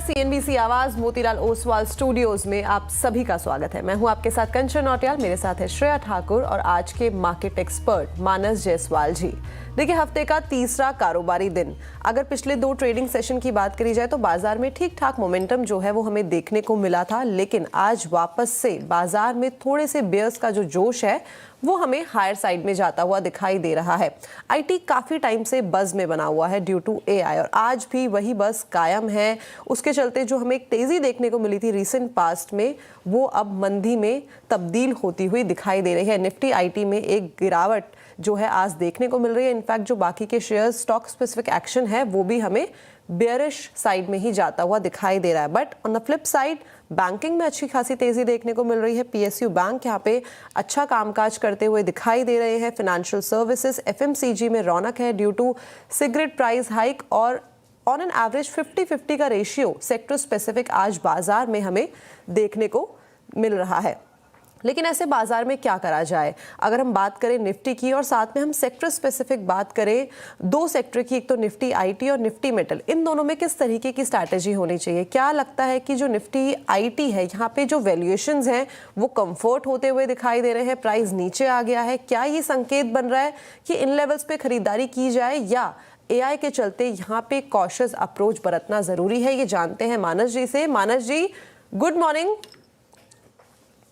CNBC आवाज Motilal Oswal studios में आप सभी का स्वागत है। मैं हूं आपके साथ कंचन नौटियाल, मेरे साथ है श्रेया ठाकुर और आज के मार्केट एक्सपर्ट मानस जायसवाल जी। देखिए, हफ्ते का तीसरा कारोबारी दिन, अगर पिछले 2 ट्रेडिंग सेशन की बात करी जाए तो बाजार में ठीक ठाक मोमेंटम जो है वो हमें देखने को मिला था, लेकिन आज वापस से बाजार में थोड़े से बेयर्स का जो जोश है वो हमें हायर साइड में जाता हुआ दिखाई दे रहा है। आईटी काफी टाइम से बज में बना हुआ है ड्यू टू एआई और आज भी वही बज कायम है। उसके चलते जो हमें एक तेजी देखने को मिली थी रिसेंट पास्ट में, वो अब मंदी में तब्दील होती हुई दिखाई दे रही है। निफ्टी आईटी में एक गिरावट जो है आज देखने को मिल रही है। इनफैक्ट जो बाकी के शेयर स्टॉक स्पेसिफिक एक्शन है वो भी हमें बेयरिश साइड में ही जाता हुआ दिखाई दे रहा है। But on the flip side banking में अच्छी खासी तेजी देखने को मिल रही है। पीएसयू बैंक यहाँ पे अच्छा कामकाज करते हुए दिखाई दे रहे हैं। फाइनेंशियल सर्विसेज, एफएमसीजी में रौनक है due to cigarette price hike और ऑन एन एवरेज 50-50 का रेशियो सेक्टर स्पेसिफिक आज बाजार में हमें देखने को मिल रहा है। लेकिन ऐसे बाजार में क्या करा जाए? अगर हम बात करें निफ्टी की और साथ में हम सेक्टर स्पेसिफिक बात करें 2 सेक्टर की, एक तो निफ्टी आईटी और निफ्टी मेटल, इन दोनों में किस तरीके की स्ट्रैटेजी होनी चाहिए? क्या लगता है कि जो निफ्टी आईटी है यहाँ पे जो वैल्यूएशंस हैं वो कंफर्ट होते हुए दिखाई दे रहे हैं, प्राइस नीचे आ गया है, क्या ये संकेत बन रहा है कि इन लेवल्स पे खरीदारी की जाए या एआई के चलते यहाँ पे कॉशियस अप्रोच बरतना जरूरी है? ये जानते हैं मानस जी से। मानस जी, गुड मॉर्निंग।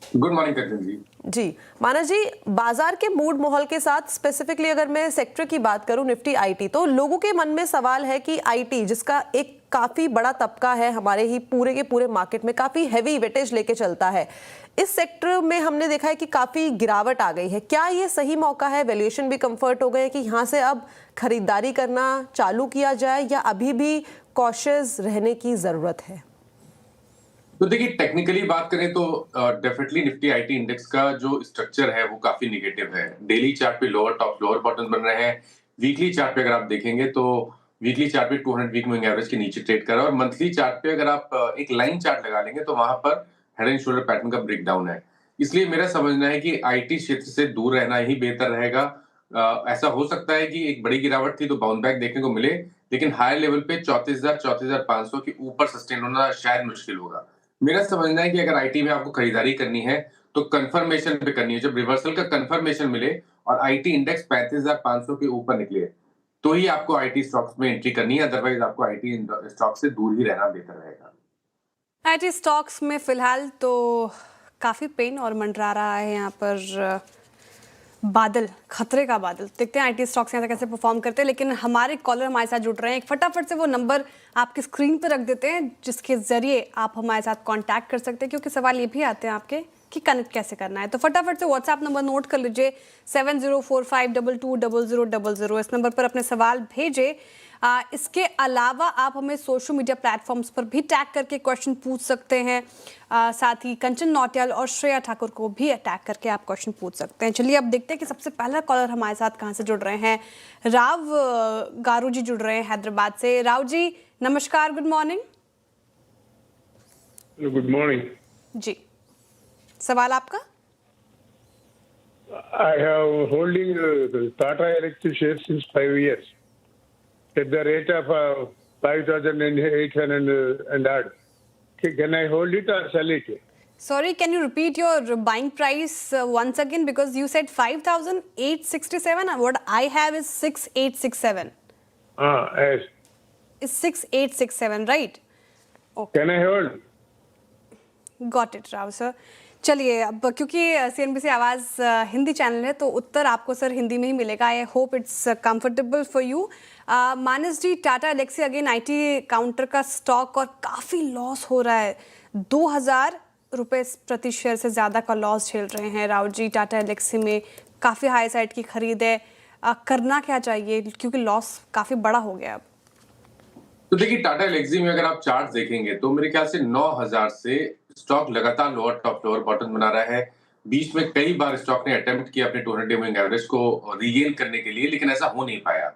गुड मॉर्निंग कंचन जी। जी मानस जी, बाजार के मूड माहौल के साथ स्पेसिफिकली अगर मैं सेक्टर की बात करूं निफ्टी आईटी, तो लोगों के मन में सवाल है कि आईटी जिसका एक काफी बड़ा तबका है हमारे ही पूरे के पूरे मार्केट में, काफी हैवी वेटेज लेके चलता है, इस सेक्टर में हमने देखा है कि काफी गिरावट आ गई है। क्या ये सही मौका है? वैल्यूएशन भी कंफर्ट हो गए कि यहाँ से अब खरीदारी करना चालू किया जाए या अभी भी कॉशियस रहने की जरूरत है? तो देखिए, टेक्निकली बात करें तो डेफिनेटली निफ्टी आईटी इंडेक्स का जो स्ट्रक्चर है वो काफी निगेटिव है। डेली चार्ट पे लोअर टॉप लोअर बॉटम बन रहे हैं। वीकली चार्ट पे अगर आप देखेंगे तो वीकली चार्ट पे 200 वीक मूविंग एवरेज के नीचे ट्रेड कर रहा है और मंथली चार्ट पे अगर आप एक लाइन चार्ट लगा लेंगे तो वहां पर हेड एंड शोल्डर पैटर्न का ब्रेकडाउन है। इसलिए मेरा समझना है कि आईटी क्षेत्र से दूर रहना ही बेहतर रहेगा। ऐसा हो सकता है कि एक बड़ी गिरावट थी तो बाउंस बैक देखने को मिले, लेकिन हायर लेवल पे 34,000 34,500 के ऊपर सस्टेन होना शायद मुश्किल होगा। मेरा समझना है कि अगर आईटी में आपको खरीदारी करनी है तो कंफर्मेशन पे करनी है। जब रिवर्सल का कंफर्मेशन मिले और आईटी इंडेक्स 35,500 के ऊपर निकले तो ही आपको आईटी स्टॉक्स में एंट्री करनी है, अदरवाइज आपको आईटी स्टॉक से दूर ही रहना बेहतर रहेगा। आईटी स्टॉक्स में फिलहाल तो काफी पेन और मंडरा रहा है यहाँ पर बादल, खतरे का बादल। देखते हैं आईटी स्टॉक्स यहाँ कैसे परफॉर्म करते हैं। लेकिन हमारे कॉलर हमारे साथ जुड़ रहे हैं, एक फटाफट से वो नंबर आपकी स्क्रीन पर रख देते हैं जिसके जरिए आप हमारे साथ कांटेक्ट कर सकते हैं, क्योंकि सवाल ये भी आते हैं आपके कि कनेक्ट कैसे करना है। तो फटाफट से व्हाट्सएप नंबर नोट कर लीजिए 7045220000। इस नंबर पर अपने सवाल भेजें। इसके अलावा आप हमें सोशल मीडिया प्लेटफॉर्म्स पर भी टैग करके क्वेश्चन पूछ सकते हैं। साथ ही कंचन नौटियाल और श्रेया ठाकुर को भी अटैक करके आप क्वेश्चन पूछ सकते हैं। चलिए अब देखते हैं कि सबसे पहला कॉलर हमारे साथ कहाँ से जुड़ रहे हैं। राव गारू जी जुड़ रहे हैं हैदराबाद से। राव जी नमस्कार, गुड मॉर्निंग। गुड मॉर्निंग जी, सवाल आपका? I have holding Tata Elxsi shares since 5 years at the rate of 5,800 and odd. Can I hold it or sell it? Sorry, can you repeat your buying price once again, because you said 5,867 and what I have is 6,867. Yes. Is 6,867, right? Okay. Can I hold? Got it, Rao sir. चलिए, अब क्योंकि CNBC आवाज़ Hindi channel है तो उत्तर आपको sir Hindi में ही मिलेगा। I hope it's comfortable for you. Manas ji, Tata Elxsi again IT counter का स्टॉक और काफ़ी लॉस हो रहा है, 2,000 रुपये प्रति शेयर से ज़्यादा का लॉस झेल रहे हैं राव जी। टाटा एलेक्सी में काफ़ी हाई साइड की खरीद है, करना क्या चाहिए क्योंकि लॉस काफ़ी बड़ा हो गया अब? तो देखिए, टाटा एलेक्सी में अगर आप चार्ट देखेंगे तो मेरे ख्याल से 9,000 से स्टॉक लगातार लोअर टॉप लोअर बॉटम बना रहा है। बीच में कई बार स्टॉक ने अटेम्प्ट किया अपने 200 डे मूविंग एवरेज को रीगेन करने के लिए, लेकिन ऐसा हो नहीं पाया।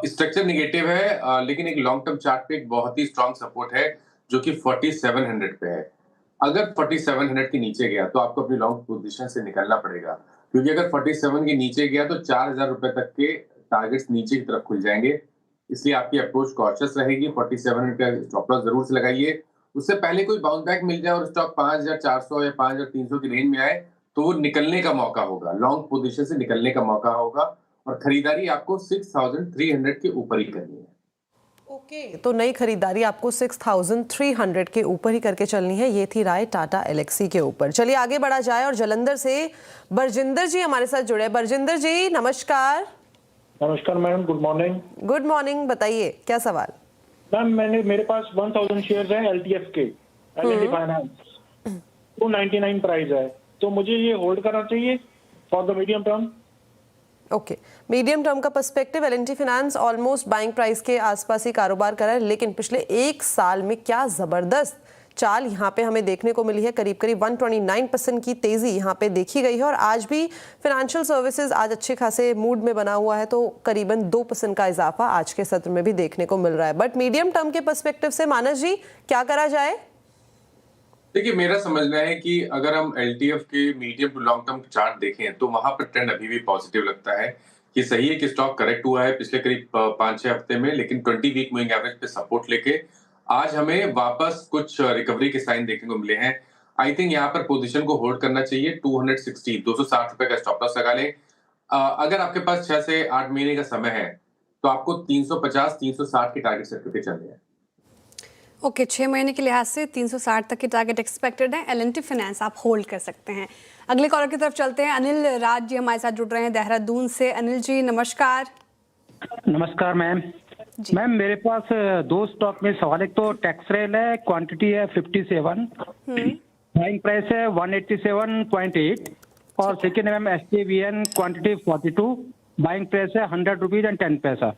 स्ट्रक्चर निगेटिव है, लेकिन एक लॉन्ग टर्म चार्ट पे एक बहुत ही स्ट्रांग सपोर्ट है जो कि 4700 पे है। अगर 4700 के नीचे गया तो आपको अपनी लॉन्ग पोजीशन से निकलना पड़ेगा, क्योंकि अगर 47 के नीचे गया तो 4,000 रुपए तक के टारगेट्स नीचे की तरफ खुल जाएंगे इसलिए आपकी अप्रोच कॉशियस रहेगी। 4700 का स्टॉप लॉस जरूर से लगाइए। उससे पहले कोई बाउंस बैक मिल जाए और स्टॉक 5400 या 5300 की रेंज में आए तो वो निकलने का मौका होगा, लॉन्ग पोजीशन से निकलने का मौका होगा और खरीदारी आपको 6300 के ऊपर ही करनी है। ओके, तो नई खरीदारी आपको 6300 के ऊपर ही करके चलनी है। ये थी राय टाटा एलेक्सी के ऊपर। चलिए आगे बढ़ा जाए और जालंधर से बरजिंदर जी हमारे साथ जुड़े। बरजिंदर जी नमस्कार। नमस्कार ma'am, good morning. Good morning, बताइए क्या सवाल। मैम मेरे पास 1000 शेयर्स हैं LTF के, L&T फाइनेंस, 299 प्राइस है, तो मुझे ये होल्ड करना चाहिए for the medium term. Okay, medium term का perspective, L&T finance almost buying price के आसपास ही कारोबार करा है, लेकिन पिछले एक साल में क्या जबरदस्त चाल यहाँ पे हमें देखने को मिली है। करीब करीब 129% की तेजी यहाँ पे देखी गई है और आज भी फाइनेंशियल सर्विसेज आज अच्छे खासे मूड में बना हुआ है, तो करीबन 2% का इजाफा आज के सत्र में भी देखने को मिल रहा है। बट मीडियम टर्म के पर्सपेक्टिव से मानस जी क्या करा जाए? देखिए, मेरा समझना है कि अगर हम LTF के medium to long term chart देखें तो वहां पर ट्रेंड अभी भी पॉजिटिव लगता है। ये सही है कि स्टॉक करेक्ट हुआ है पिछले करीब 5-6 हफ्ते में, लेकिन 20 वीक मूविंग एवरेज पे सपोर्ट लेके आज हमें वापस कुछ रिकवरी के साइन देखने को मिले हैं। आई थिंक यहाँ पर पोजीशन को होल्ड करना चाहिए। 260 रुपए का स्टॉप लॉस लगा लें। अगर आपके पास 6 से 8 महीने का समय है तो आपको 350-360 के टारगेट सेट करके चलने हैं। ओके, 6 महीने के लिहाज से 360 तक की टारगेट एक्सपेक्टेड है। L&T फाइनेंस आप होल्ड कर सकते हैं। अगले कॉलर की तरफ चलते हैं। अनिल राज जी हमारे साथ जुड़ रहे हैं देहरादून से। अनिल जी नमस्कार। नमस्कार मैम। मैम मेरे पास 2 स्टॉक में सवाल। एक तो टैक्सरेल है, क्वांटिटी है 57, बाइंग प्राइस है 187.8 और सेकेंड है ma'am SJVN, quantity 42, buying price है 100 रुपीज एंड 10 पैसा।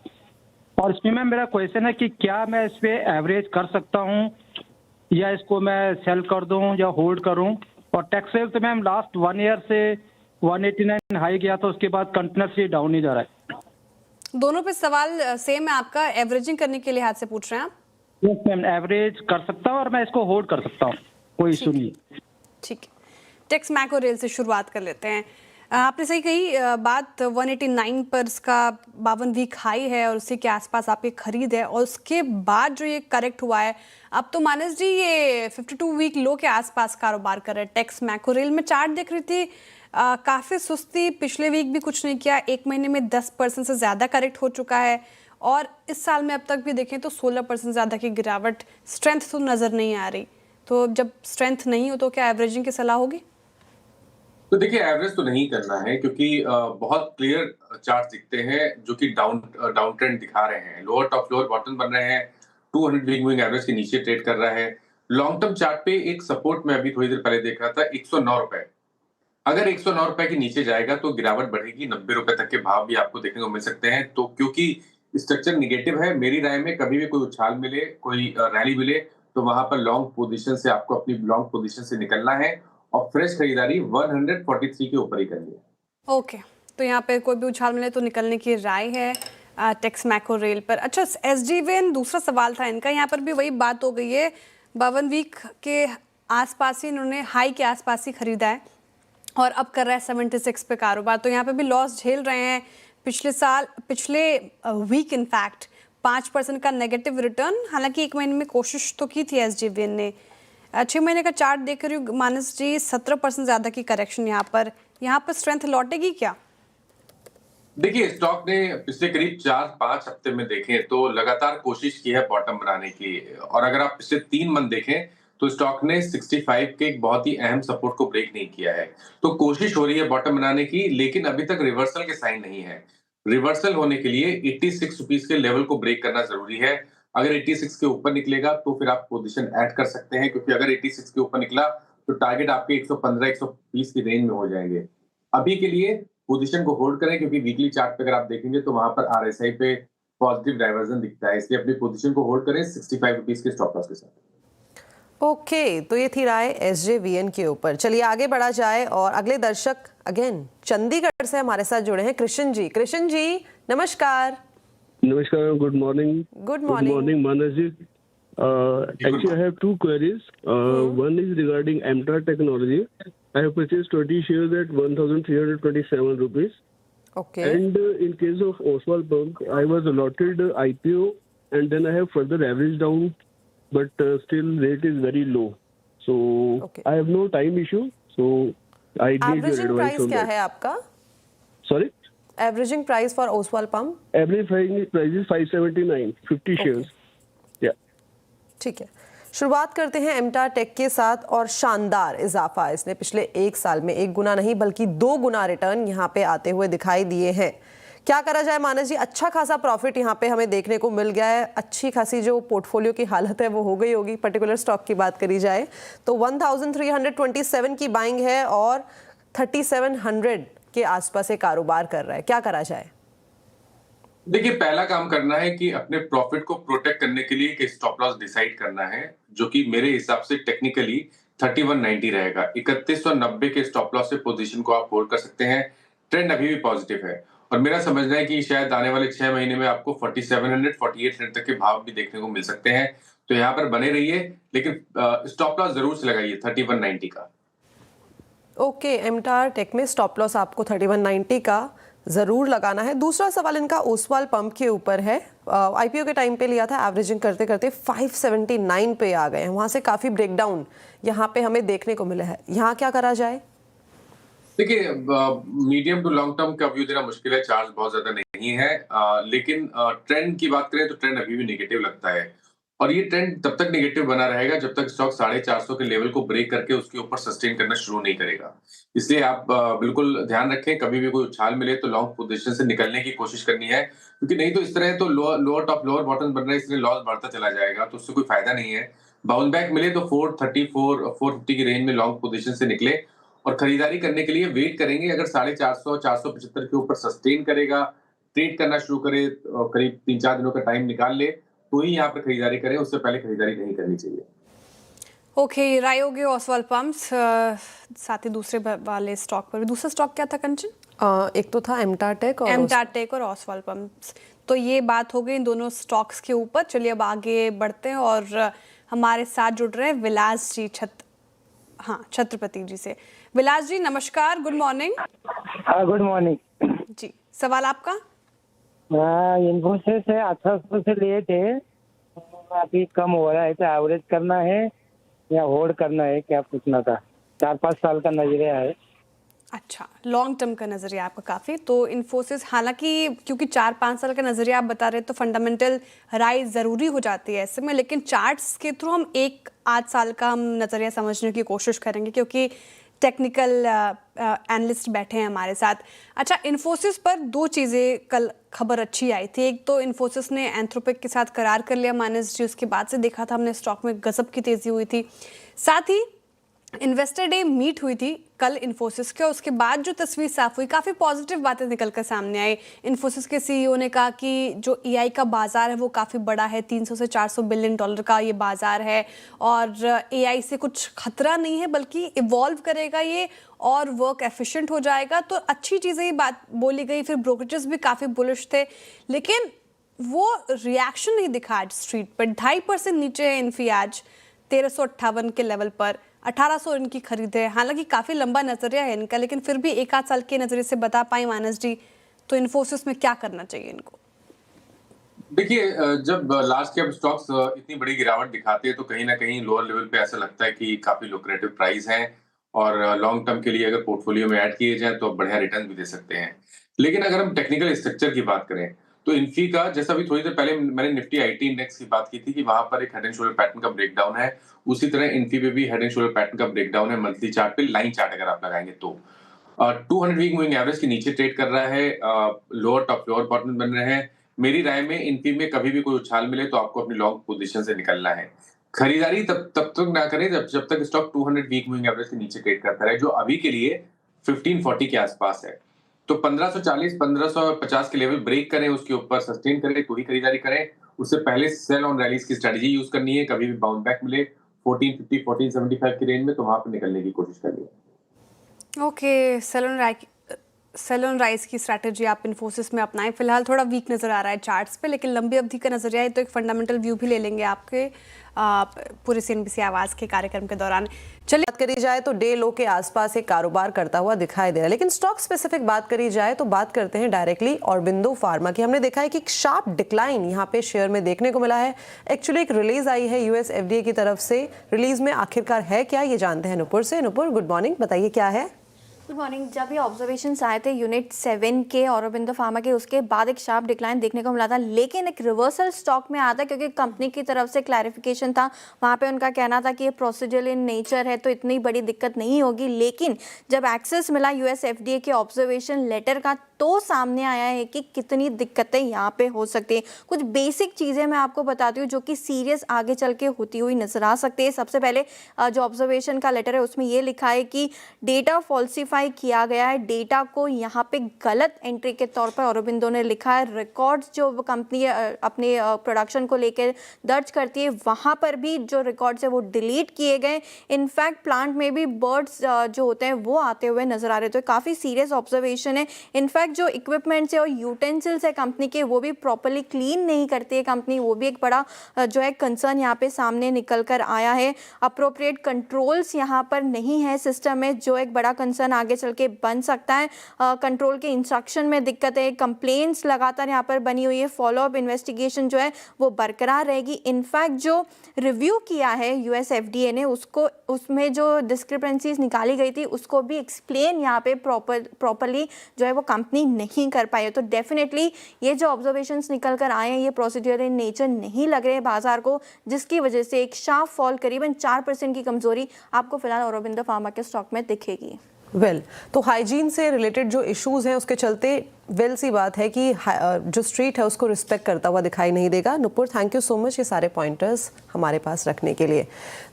और इसमें मैम मेरा क्वेश्चन है कि क्या मैं इस पे एवरेज कर सकता हूँ या इसको मैं सेल कर दूं या होल्ड करूं। और टैक्सरेल तो मैम लास्ट 1 ईयर से 189 हाई गया था, उसके बाद कंटिन्यूसली डाउन ही जा रहा है। दोनों पे सवाल सेम है आपका, एवरेजिंग करने के लिहाज से पूछ रहे हैं आप? यस मैम, एवरेज कर सकता हूँ और मैं इसको होल्ड कर सकता हूँ, कोई इशू नहीं है। ठीक है, टेक्स मैको रेल से शुरुआत कर लेते हैं। आपने सही कही बात, 189 पर इसका 52 वीक हाई है और उसी के आसपास आपकी खरीद है और उसके बाद जो ये करेक्ट हुआ है, अब तो मानस जी ये 52 वीक लो के आसपास कारोबार कर रहे हैं। टेक्स मैको रेल में चार्ट देख रही थी, काफ़ी सुस्ती, पिछले वीक भी कुछ नहीं किया, 1 महीने में 10% से ज़्यादा करेक्ट हो चुका है और इस साल में अब तक भी देखें तो 16% ज़्यादा की गिरावट। स्ट्रेंथ तो नज़र नहीं आ रही, तो जब स्ट्रेंथ नहीं हो तो क्या एवरेजिंग की सलाह होगी? तो देखिए, एवरेज तो नहीं करना है क्योंकि बहुत क्लियर चार्ट दिखते हैं जो कि डाउन ट्रेंड दिखा रहे हैं। लोअर टॉप लोअर बॉटम बन रहे हैं, 200 वीक मूविंग एवरेज के नीचे ट्रेड कर रहा है। लॉन्ग टर्म चार्ट पे एक सपोर्ट में अभी थोड़ी देर पहले देख रहा था 109 रुपए। अगर 109 रुपए के नीचे जाएगा तो गिरावट बढ़ेगी, 90 रुपए तक के भाव भी आपको देखने को मिल सकते हैं। तो क्योंकि स्ट्रक्चर निगेटिव है, मेरी राय में कभी भी कोई उछाल मिले, कोई रैली मिले तो वहां पर लॉन्ग पोजीशन से आपको अपनी लॉन्ग पोजीशन से निकलना है और फ्रेश खरीदारी 143 के ऊपर ही करनी है। ओके, तो यहाँ पे कोई भी उछाल मिले तो निकलने की राय है टेक्स मैको रेल पर। अच्छा, SJVN दूसरा सवाल था इनका, यहाँ पर भी वही बात हो गई है, 52 वीक के आसपास ही इन्होंने हाई के आसपास ही खरीदा है और अब कर रहा है 76 पे कारोबार, तो यहाँ पे भी लॉस झेल रहे हैं। पिछले वीक इनफैक्ट 5% का नेगेटिव रिटर्न, हालांकि 1 महीने में कोशिश तो की थी SJVN ने। 6 महीने का चार्ट देख रही हूँ मानस जी, 17% ज़्यादा की करेक्शन यहाँ पर स्ट्रेंथ लौटेगी क्या? देखिए, स्टॉक ने पिछले करीब 4-5 हफ्ते में देखें तो लगातार कोशिश की है बॉटम बनाने की, और अगर आप पिछले 3 मंथ देखें तो स्टॉक ने 65 के एक बहुत ही अहम सपोर्ट को ब्रेक नहीं किया है। तो कोशिश हो रही है बॉटम बनाने की, लेकिन अभी तक रिवर्सल के साइन नहीं है। रिवर्सल होने के लिए 86 रुपीस के लेवल को ब्रेक करना जरूरी है। अगर 86 के ऊपर निकलेगा तो फिर आप पोजीशन ऐड कर सकते हैं, क्योंकि अगर 86 के ऊपर निकला तो टारगेट आपके 115-120 की रेंज में हो जाएंगे। अभी के लिए पोजीशन को होल्ड करें, क्योंकि वीकली चार्ट पे अगर आप देखेंगे तो वहां पर RSI पे पॉजिटिव डाइवर्जन दिखता है, इसलिए अपनी पोजीशन को होल्ड करें 65 रुपीस के स्टॉप लॉस के साथ। ओके, तो ये थी राय SJVN के ऊपर। चलिए आगे बढ़ा जाए और अगले दर्शक अगेन चंडीगढ़ से हमारे साथ जुड़े हैं कृष्ण जी। कृष्ण जी नमस्कार। नमस्कार, good morning. Good morning Manas ji. Actually, I have 2 queries. One is regarding Amtra Technology. I have purchased 20 shares at 1,327 rupees. Okay. And in case of Oswald Pump, I was allotted IPO, and then I have further averaged down, but still rate is very low. So Okay. I have no time issue. So I need your averaging advice price on क्या that. है आपका? Sorry, averaging price for Oswal pump? average price is 579, 50 shares. Yeah. ठीक है, शुरुआत करते हैं एमटार take के साथ और शानदार इजाफा इसने पिछले एक साल में 1 गुना नहीं बल्कि 2 गुना रिटर्न यहाँ पे आते हुए दिखाई दिए हैं। क्या करा जाए मानस जी, अच्छा खासा प्रॉफिट यहाँ पे हमें देखने को मिल गया है, अच्छी खासी जो पोर्टफोलियो की हालत है वो हो गई होगी। पर्टिकुलर स्टॉक की बात करी जाए तो 1327 की बाइंग है और 3700 के आसपास ये कारोबार कर रहा है, क्या करा जाए? देखिए, पहला काम करना है कि अपने प्रॉफिट को प्रोटेक्ट करने के लिए एक स्टॉप लॉस डिसाइड करना है, जो कि मेरे हिसाब से टेक्निकली 3190 रहेगा। 3190 के स्टॉप लॉस से पोजीशन को आप होल्ड कर सकते हैं। ट्रेंड अभी भी पॉजिटिव है और मेरा समझना है कि शायद आने वाले 6 महीने में आपको 4700 4800 तक के भाव भी देखने को मिल सकते हैं। तो यहाँ पर बने रहिए, लेकिन स्टॉप लॉस जरूर से लगाइए 3190 का। ओके, एमटार टेक में स्टॉप लॉस आपको 3190 का ज़रूर लगाना है। दूसरा सवाल इनका ओसवाल पंप के ऊपर है। आईपीओ के टाइम पे लिया था, एवरेजिंग करते करते 579 पे आ गए हैं, वहाँ से काफ़ी ब्रेकडाउन यहाँ पे हमें देखने को मिला है। यहाँ क्या करा जाए? देखिए, मीडियम टू लॉन्ग टर्म का व्यू देना मुश्किल है, चार्ज बहुत ज्यादा नहीं है, लेकिन ट्रेंड की बात करें तो ट्रेंड अभी भी नेगेटिव लगता है और ये ट्रेंड तब तक नेगेटिव बना रहेगा जब तक स्टॉक 450 के लेवल को ब्रेक करके उसके ऊपर सस्टेन करना शुरू नहीं करेगा। इसलिए आप बिल्कुल ध्यान रखें, कभी भी कोई उछाल मिले तो लॉन्ग पोजीशन से निकलने की कोशिश करनी है, क्योंकि नहीं तो इस तरह तो लोअर टॉप लोअर बॉटम बन रहा है, इसलिए लॉस बढ़ता चला जाएगा, तो उससे कोई फायदा नहीं है। बाउंस बैक मिले तो 434 450 की रेंज में लॉन्ग पोजीशन से निकले और खरीदारी करने के लिए वेट करेंगे। अगर 450 475 के ऊपर सस्टेन करेगा, ट्रेड करना शुरू करे, करीब 3-4 दिनों का टाइम निकाल ले, तो ही यहाँ पर खरीदारी करें, उससे पहले खरीदारी नहीं करनी चाहिए। ओके, राय हो गई ओसवाल पंप्स, साथ ही दूसरे वाले स्टॉक पर भी। दूसरा स्टॉक क्या था कंचन? एक तो था एमटार टेक और ओसवाल पंप्स। तो ये बात हो गई इन दोनों स्टॉक्स के ऊपर। चलिए अब आगे बढ़ते हैं और हमारे साथ जुड़ रहे हैं विलास जी छत्रपति जी से। विलास जी नमस्कार, गुड मॉर्निंग। गुड मॉर्निंग जी, सवाल आपका? इन्फोसिस है 1800 से लिए थे, अभी कम हो रहा है, तो एवरेज करना है या होल्ड करना है, क्या पूछना था? 4-5 साल का नजरिया है। अच्छा, लॉन्ग टर्म का नजरिया आपका काफी। तो इन्फोसिस, हालांकि क्योंकि 4-5 साल का नजरिया आप बता रहे, तो फंडामेंटल राय जरूरी हो जाती है ऐसे में, लेकिन चार्ट्स के थ्रू हम 1-8 साल का हम नजरिया समझने की कोशिश करेंगे, क्योंकि टेक्निकल एनालिस्ट बैठे हैं हमारे साथ। अच्छा, इन्फोसिस पर 2 चीज़ें कल खबर अच्छी आई थी। एक तो इन्फोसिस ने एंथ्रोपिक के साथ करार कर लिया मानस जी, उसके बाद से देखा था हमने स्टॉक में गजब की तेज़ी हुई थी। साथ ही इन्वेस्टर डे मीट हुई थी कल इन्फोसिस के, उसके बाद जो तस्वीर साफ हुई, काफ़ी पॉजिटिव बातें निकल कर सामने आई। इन्फोसिस के सीईओ ने कहा कि जो एआई का बाजार है वो काफ़ी बड़ा है, 300 से 400 बिलियन डॉलर का ये बाजार है और एआई से कुछ खतरा नहीं है, बल्कि इवॉल्व करेगा ये और वर्क एफिशिएंट हो जाएगा। तो अच्छी चीज़ें ही बात बोली गई। फिर ब्रोकरेजेस भी काफ़ी बुलिश थे, लेकिन वो रिएक्शन नहीं दिखा आज स्ट्रीट पर। 2.5% नीचे है इन्फी आज 1358 के लेवल पर, 1800 इनकी खरीद है। हालांकि काफी लंबा नजरिया है इनका, लेकिन फिर भी 1-8 साल के नजरिए से बता पाए मानस जी, तो इन्फोसिस में क्या करना चाहिए इनको? देखिए, जब लार्ज कैप स्टॉक्स इतनी बड़ी गिरावट दिखाते हैं तो कहीं ना कहीं लोअर लेवल पे ऐसा लगता है कि काफी लुक्रेटिव प्राइस है और लॉन्ग टर्म के लिए अगर पोर्टफोलियो में ऐड किए जाए तो बढ़िया रिटर्न भी दे सकते हैं। लेकिन अगर हम टेक्निकल स्ट्रक्चर की बात करें तो इन्फी का, जैसा भी थोड़ी देर पहले मैंने निफ्टी आईटी इंडेक्स की बात की थी कि वहां पर एक हेड एंड शोल्डर पैटर्न का ब्रेकडाउन है, उसी तरह इन्फी पे भी हेड एंड शोल्डर पैटर्न का ब्रेकडाउन है। मंथली चार्ट पे लाइन चार्ट अगर आप लगाएंगे तो 200 वीक मूविंग एवरेज के नीचे ट्रेड कर रहा है, लोअर टॉप लोअर बॉटम बन रहे हैं। मेरी राय में इन्फी में कभी भी कोई उछाल मिले तो आपको अपनी लॉन्ग पोजीशन से निकलना है। खरीदारी तब तक ना करें जब तक स्टॉक 200 वीक मूविंग एवरेज के नीचे ट्रेड करता है, जो अभी के लिए 1540 के आसपास है। तो 1540 1550 के लेवल ब्रेक करें, उसके ऊपर सस्टेन करें तो ही खरीदारी करें। उससे पहले सेल ऑन रैलीज की स्ट्रेटजी यूज करनी है। कभी भी बाउंस बैक मिले 1450 1475 की रेंज में तो वहां पर निकलने की कोशिश करनी है। ओके, सेल ऑन राइज की स्ट्रैटेजी आप इन्फोसिस में अपनाएं। फिलहाल थोड़ा वीक नज़र आ रहा है चार्ट्स पे, लेकिन लंबी अवधि का नजरिया है तो एक फंडामेंटल व्यू भी ले लेंगे आपके पूरे CNBC आवाज़ के कार्यक्रम के दौरान। चलिए बात करी जाए तो डे लो के आसपास एक कारोबार करता हुआ दिखाई दे रहा है, लेकिन स्टॉक स्पेसिफिक बात करी जाए तो बात करते हैं डायरेक्टली ऑरबिंदो फार्मा की। हमने देखा है कि एक शार्प डिक्लाइन यहाँ पे शेयर में देखने को मिला है। एक्चुअली एक रिलीज आई है US FDA की तरफ से, रिलीज में आखिरकार है क्या ये जानते हैं नुपुर से। नुपुर गुड मॉर्निंग, बताइए क्या है। Good morning. जब ये ऑब्जर्वेशंस आए थे यूनिट 7 के ऑरोबिंदो फार्मा के, उसके बाद एक शार्प डिक्लाइन देखने को मिला था, लेकिन एक रिवर्सल स्टॉक में आता क्योंकि कंपनी की तरफ से क्लैरिफिकेशन था। वहाँ पे उनका कहना था कि ये प्रोसीजरल इन नेचर है तो इतनी बड़ी दिक्कत नहीं होगी, लेकिन जब एक्सेस मिला US FDA के ऑब्जर्वेशन लेटर का तो सामने आया है कि कितनी दिक्कतें यहाँ पे हो सकती हैं। कुछ बेसिक चीज़ें मैं आपको बताती हूँ जो कि सीरियस आगे चल के होती हुई नजर आ सकती है। सबसे पहले जो ऑब्जर्वेशन का लेटर है उसमें ये लिखा है कि डेटा फॉल्सिफाई किया गया है। डेटा को यहाँ पे गलत एंट्री के तौर पर ऑरोबिंदो ने लिखा है। रिकॉर्ड्स जो कंपनी अपने प्रोडक्शन को लेकर दर्ज करती है वहाँ पर भी जो रिकॉर्ड्स है वो डिलीट किए गए। इनफैक्ट प्लांट में भी बर्ड्स जो होते हैं वो आते हुए नजर आ रहे थे। काफ़ी सीरियस ऑब्जर्वेशन है। इनफैक्ट जो इक्विपमेंट्स है और यूटेंसिल्स है कंपनी के वो भी प्रॉपर्ली क्लीन नहीं करती है कंपनी, वो भी एक बड़ा जो है कंसर्न यहाँ पे सामने निकल कर आया है। अप्रोप्रिएट कंट्रोल्स यहाँ पर नहीं है सिस्टम में, जो एक बड़ा कंसर्न आगे चल के बन सकता है। कंट्रोल के इंस्ट्रक्शन में दिक्कत है, कंप्लेंट्स लगातार यहाँ पर बनी हुई है, फॉलोअप इन्वेस्टिगेशन जो है वो बरकरार रहेगी। इनफैक्ट जो रिव्यू किया है US FDA ने उसको, उसमें जो डिस्क्रिपेंसीज निकाली गई थी उसको भी एक्सप्लेन यहाँ पे प्रॉपरली जो है वो कंपनी नहीं कर पाई है। तो डेफिनेटली ये जो ऑब्जर्वेशंस निकल कर आए हैं ये प्रोसीजर इन नेचर नहीं लग रहे बाजार को, जिसकी वजह से एक शार्प फॉल करीबन 4% की कमजोरी आपको फिलहाल ऑरोबिंदो फार्मा के स्टॉक में दिखेगी। तो हाइजीन से रिलेटेड जो इश्यूज हैं उसके चलते सी बात है कि जो स्ट्रीट है उसको रिस्पेक्ट करता हुआ दिखाई नहीं देगा। Nupur thank you so much ये सारे पॉइंटर्स हमारे पास रखने के लिए।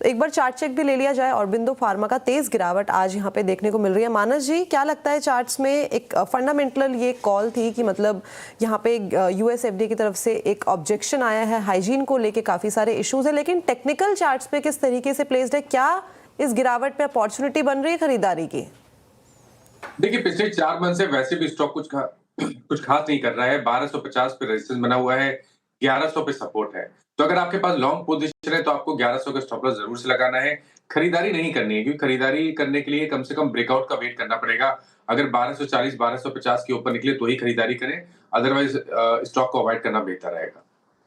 एक बार चार्ट चेक भी ले लिया जाए। ऑरबिंदो फार्मा का तेज गिरावट आज यहाँ पे देखने को मिल रही है। मानस जी क्या लगता है, चार्ट्स में एक फंडामेंटल ये कॉल थी कि मतलब यहाँ पे US FDA की तरफ से एक ऑब्जेक्शन आया है, हाइजीन को लेके काफी सारे इश्यूज है, लेकिन टेक्निकल चार्ट्स पे किस तरीके से प्लेस्ड है? क्या इस गिरावट पे अपॉर्चुनिटी बन रही है खरीदारी की? देखिए पिछले 4 मंथ से वैसे भी स्टॉक कुछ खास नहीं कर रहा है। 1250 पे रेजिस्टेंस बना हुआ है, 1100 पे सपोर्ट है। तो अगर आपके पास लॉन्ग पोजीशन है तो आपको 1100 का स्टॉप लॉस जरूर से लगाना है। खरीदारी नहीं करनी है क्योंकि खरीदारी करने के लिए कम से कम ब्रेकआउट का वेट करना पड़ेगा। अगर 1240 1250 के ऊपर निकले तो ही खरीदारी करें, अदरवाइज स्टॉक को अवॉइड करना बेहतर रहेगा।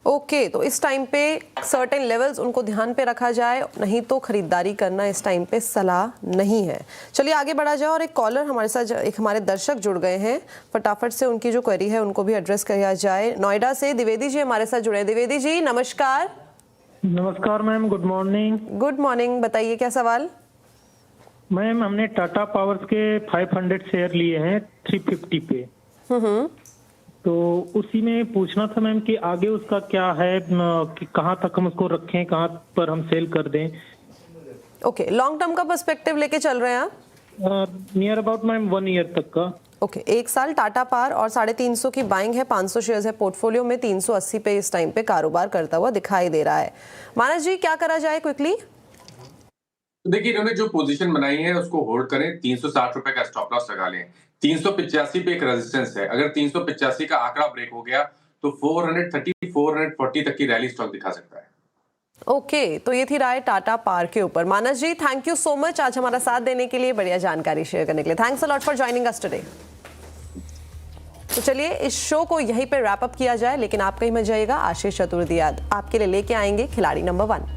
ओके, तो इस टाइम पे सर्टेन लेवल्स उनको ध्यान पे रखा जाए, नहीं तो खरीदारी करना इस टाइम पे सलाह नहीं है। चलिए आगे बढ़ा जाए और एक कॉलर हमारे साथ, एक हमारे दर्शक जुड़ गए हैं, फटाफट से उनकी जो क्वेरी है उनको भी एड्रेस किया जाए। नोएडा से द्विवेदी जी हमारे साथ जुड़े हैं। द्विवेदी जी नमस्कार। नमस्कार ma'am, good morning. Good morning, बताइए क्या सवाल। मैम हमने टाटा पावर्स के 500 शेयर लिए हैं 350 पे, तो उसी में पूछना था मैम कि आगे उसका क्या है, कि कहाँ तक हम उसको रखें, कहाँ पर हम सेल कर दें। ओके, लॉन्ग टर्म का पर्सपेक्टिव लेके चल रहे हैं आप? नियर अबाउट मैम 1 ईयर तक का। ओके, 1 साल टाटा पावर और 350 की बाइंग है, 500 शेयर्स है पोर्टफोलियो में, 380 पे इस टाइम पे कारोबार करता हुआ दिखाई दे रहा है। मानस जी क्या करा जाए क्विकली? देखिए इन्होंने जो पोजीशन बनाई है उसको होल्ड करें, 360 रुपए का स्टॉप लॉस लगा लें। 385 पे एक रेजिस्टेंस है, अगर 385 का आंकड़ा ब्रेक हो गया तो 430 440 तक की रैली स्टॉक दिखा सकता है। ओके, तो ये थी राय टाटा पावर के ऊपर। मानस जी थैंक यू सो मच आज हमारा साथ देने के लिए, बढ़िया जानकारी शेयर करने के लिए। Thanks a lot for joining us today. तो चलिए इस शो को यहीं पे रैप अप किया जाए, लेकिन आप कहीं मत जाइएगा। आशीष चतुर्वेदी आपके लिए लेके आएंगे खिलाड़ी नंबर 1।